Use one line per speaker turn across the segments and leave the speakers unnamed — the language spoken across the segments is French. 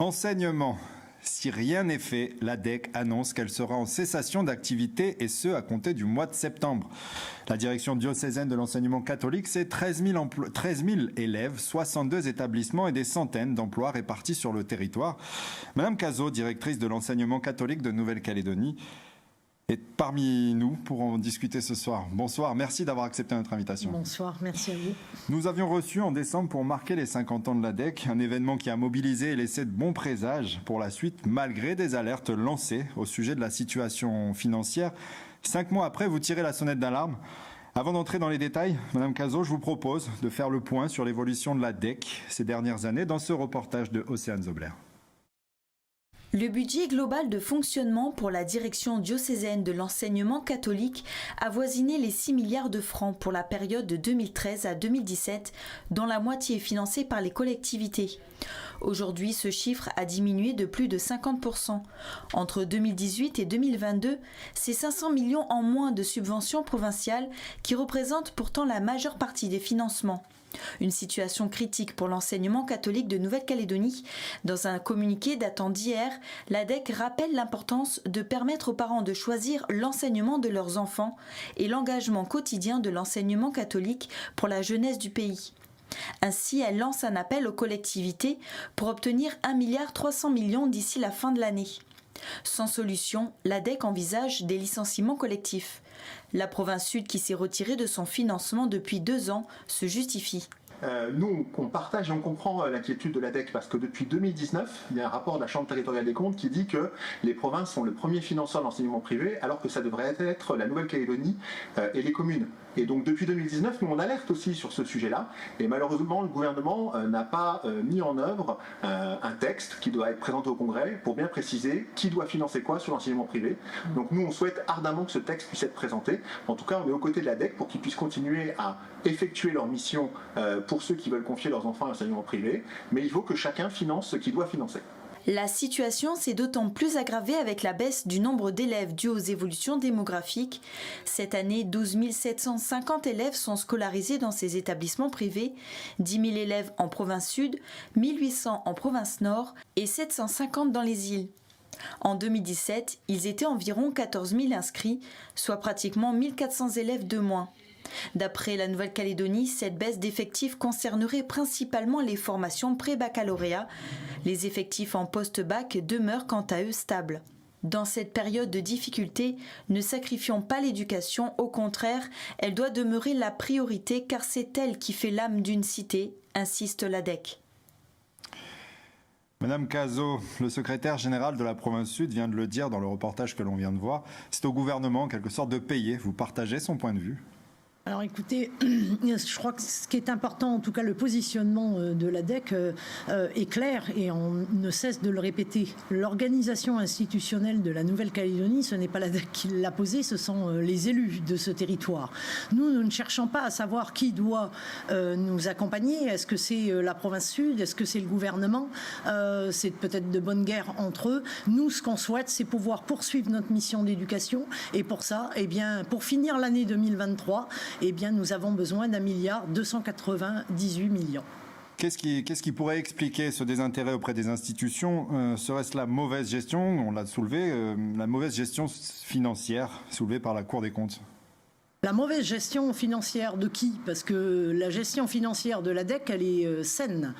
Enseignement. Si rien n'est fait, l'ADEC annonce qu'elle sera en cessation d'activité et ce, à compter du mois de septembre. La direction diocésaine de l'enseignement catholique, c'est 13 000 élèves, 62 établissements et des centaines d'emplois répartis sur le territoire. Madame Cazot, directrice de l'enseignement catholique de Nouvelle-Calédonie, est parmi nous pour en discuter ce soir. Bonsoir, merci d'avoir accepté notre invitation.
Bonsoir, merci à vous.
Nous avions reçu en décembre pour marquer les 50 ans de l'ADEC, un événement qui a mobilisé et laissé de bons présages pour la suite, malgré des alertes lancées au sujet de la situation financière. 5 mois après, vous tirez la sonnette d'alarme. Avant d'entrer dans les détails, Madame Cazot, je vous propose de faire le point sur l'évolution de l'ADEC ces dernières années dans ce reportage de Océane Zobler.
Le budget global de fonctionnement pour la direction diocésaine de l'enseignement catholique avoisinait les 6 milliards de francs pour la période de 2013 à 2017, dont la moitié est financée par les collectivités. Aujourd'hui, ce chiffre a diminué de plus de 50%. Entre 2018 et 2022, c'est 500 millions en moins de subventions provinciales qui représentent pourtant la majeure partie des financements. Une situation critique pour l'enseignement catholique de Nouvelle-Calédonie. Dans un communiqué datant d'hier, l'ADEC rappelle l'importance de permettre aux parents de choisir l'enseignement de leurs enfants et l'engagement quotidien de l'enseignement catholique pour la jeunesse du pays. Ainsi, elle lance un appel aux collectivités pour obtenir 1,3 milliard d'ici la fin de l'année. Sans solution, l'ADEC envisage des licenciements collectifs. La province sud, qui s'est retirée de son financement depuis 2 ans, se justifie.
Nous, on partage et on comprend l'inquiétude de l'ADEC parce que depuis 2019, il y a un rapport de la Chambre territoriale des comptes qui dit que les provinces sont le premier financeur de l'enseignement privé alors que ça devrait être la Nouvelle-Calédonie et les communes. Et donc depuis 2019, nous on alerte aussi sur ce sujet-là et malheureusement le gouvernement n'a pas mis en œuvre un texte qui doit être présenté au Congrès pour bien préciser qui doit financer quoi sur l'enseignement privé. Donc nous on souhaite ardemment que ce texte puisse être présenté. En tout cas, on est aux côtés de l'ADEC pour qu'ils puissent continuer à effectuer leur mission pour ceux qui veulent confier leurs enfants à l'enseignement privé, mais il faut que chacun finance ce qu'il doit financer.
La situation s'est d'autant plus aggravée avec la baisse du nombre d'élèves due aux évolutions démographiques. Cette année, 12 750 élèves sont scolarisés dans ces établissements privés, 10 000 élèves en province sud, 1 800 en province nord et 750 dans les îles. En 2017, ils étaient environ 14 000 inscrits, soit pratiquement 1 400 élèves de moins. D'après la Nouvelle-Calédonie, cette baisse d'effectifs concernerait principalement les formations pré-baccalauréat. Les effectifs en post-bac demeurent quant à eux stables. Dans cette période de difficulté, ne sacrifions pas l'éducation, au contraire, elle doit demeurer la priorité car c'est elle qui fait l'âme d'une cité, insiste l'ADEC.
Madame Cazot, le secrétaire général de la province sud vient de le dire dans le reportage que l'on vient de voir. C'est au gouvernement en quelque sorte de payer. Vous partagez son point de vue ?
Alors écoutez, je crois que ce qui est important, en tout cas le positionnement de l'ADEC est clair et on ne cesse de le répéter. L'organisation institutionnelle de la Nouvelle-Calédonie, ce n'est pas l'ADEC qui l'a posée, ce sont les élus de ce territoire. Nous ne cherchons pas à savoir qui doit nous accompagner. Est-ce que c'est la province sud? Est-ce que c'est le gouvernement? C'est peut-être de bonne guerre entre eux. Nous, ce qu'on souhaite, c'est pouvoir poursuivre notre mission d'éducation et pour ça, eh bien, pour finir l'année 2023, eh bien, nous avons besoin d'1,298 milliard.
Qu'est-ce qui pourrait expliquer ce désintérêt auprès des institutions? Serait-ce la mauvaise gestion, on l'a soulevé, la mauvaise gestion financière soulevée par la Cour des comptes?
La mauvaise gestion financière de qui? Parce que la gestion financière de l'ADEC, elle est saine.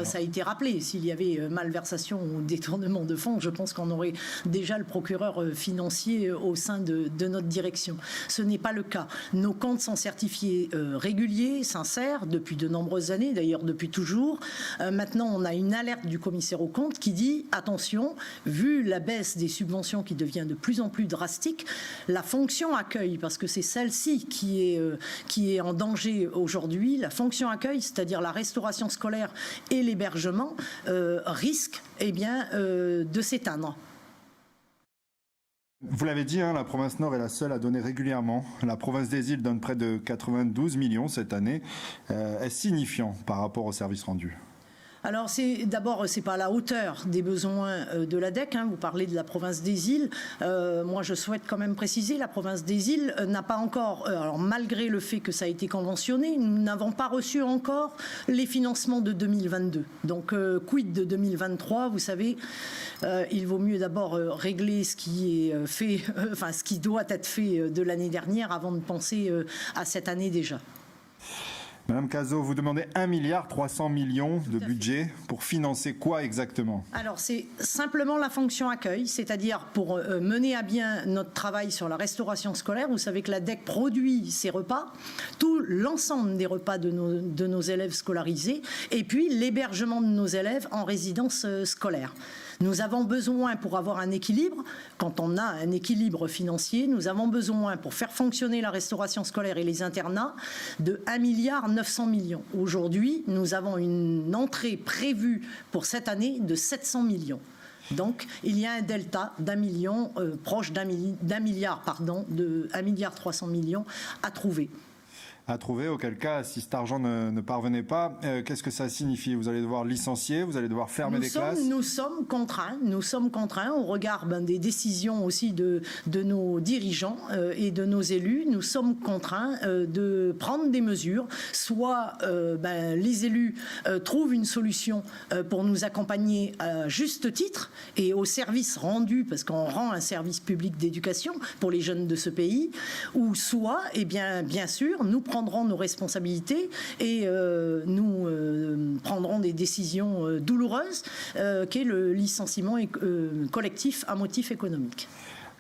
Ça a été rappelé, s'il y avait malversation ou détournement de fonds, je pense qu'on aurait déjà le procureur financier au sein de notre direction. Ce n'est pas le cas. Nos comptes sont certifiés réguliers, sincères, depuis de nombreuses années, d'ailleurs depuis toujours. Maintenant, on a une alerte du commissaire aux comptes qui dit, attention, vu la baisse des subventions qui devient de plus en plus drastique, la fonction accueil, parce que c'est celle-ci qui est en danger aujourd'hui, la fonction accueil, c'est-à-dire la restauration scolaire et l'hébergement risquent de s'éteindre.
Vous l'avez dit, la province Nord est la seule à donner régulièrement. La province des îles donne près de 92 millions cette année. Est-ce signifiant par rapport au service rendu ?
Alors d'abord, c'est pas à la hauteur des besoins de l'ADEC. Vous parlez de la province des Îles. Moi, je souhaite quand même préciser, la province des Îles n'a pas encore, alors malgré le fait que ça a été conventionné, nous n'avons pas reçu encore les financements de 2022. Donc, quid de 2023, vous savez, il vaut mieux d'abord régler ce qui est fait, ce qui doit être fait de l'année dernière avant de penser à cette année déjà.
Madame Cazot, vous demandez 1,3 milliard de budget pour financer quoi exactement? Alors
c'est simplement la fonction accueil, c'est-à-dire pour mener à bien notre travail sur la restauration scolaire. Vous savez que l'ADEC produit ses repas, tout l'ensemble des repas de nos élèves scolarisés, et puis l'hébergement de nos élèves en résidence scolaire. Nous avons besoin, pour avoir un équilibre, quand on a un équilibre financier, nous avons besoin, pour faire fonctionner la restauration scolaire et les internats, de 1,9 milliard. Aujourd'hui, nous avons une entrée prévue pour cette année de 700 millions. Donc, il y a un delta d'1 million, proche d'un milliard, de 1,3 milliard à trouver.
À trouver, auquel cas, si cet argent ne parvenait pas, qu'est-ce que ça signifie? Vous allez devoir licencier, vous allez devoir fermer des classes? Nous sommes contraints au regard des décisions aussi de nos dirigeants et de nos élus. Nous sommes contraints de prendre des mesures. Soit les élus trouvent une solution pour nous accompagner à juste titre et au service rendu, parce qu'on rend un service public d'éducation pour les jeunes de ce pays, ou soit, bien sûr, nous prendrons nos responsabilités et nous prendrons des décisions douloureuses, qu'est le licenciement collectif à motif économique.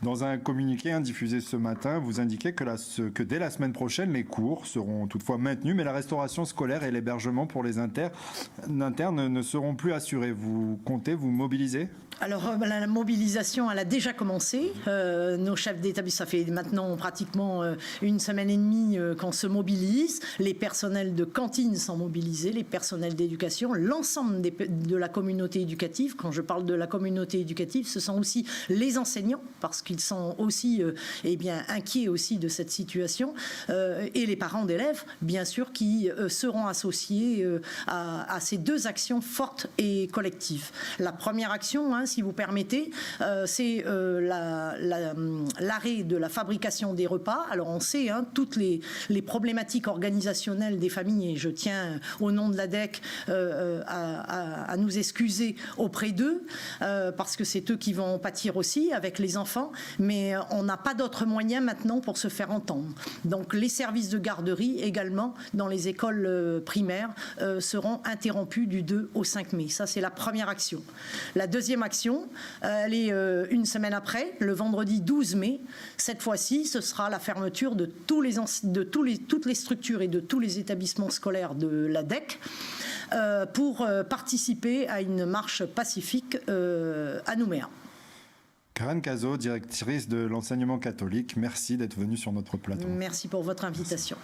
Dans un communiqué diffusé ce matin, vous indiquez que dès la semaine prochaine, les cours seront toutefois maintenus, mais la restauration scolaire et l'hébergement pour les internes ne seront plus assurés. Vous comptez vous mobiliser?
Alors, la mobilisation, elle a déjà commencé. Nos chefs d'établissement, ça fait maintenant pratiquement une semaine et demie qu'on se mobilise. Les personnels de cantine sont mobilisés, les personnels d'éducation, l'ensemble de la communauté éducative. Quand je parle de la communauté éducative, ce sont aussi les enseignants, parce qu'ils sont aussi inquiets aussi de cette situation, et les parents d'élèves, bien sûr, qui seront associés à ces deux actions fortes et collectives. La première action, si vous permettez, c'est l'arrêt de la fabrication des repas. Alors on sait toutes les problématiques organisationnelles des familles, et je tiens au nom de l'ADEC à nous excuser auprès d'eux, parce que c'est eux qui vont pâtir aussi avec les enfants, mais on n'a pas d'autre moyen maintenant pour se faire entendre. Donc les services de garderie également dans les écoles primaires seront interrompus du 2 au 5 mai. Ça, c'est la première action. La deuxième action, elle est une semaine après, le vendredi 12 mai. Cette fois-ci, ce sera la fermeture de toutes les structures et de tous les établissements scolaires de l'ADEC pour participer à une marche pacifique à Nouméa.
Karen Cazot, directrice de l'enseignement catholique, merci d'être venue sur notre plateau.
Merci pour votre invitation.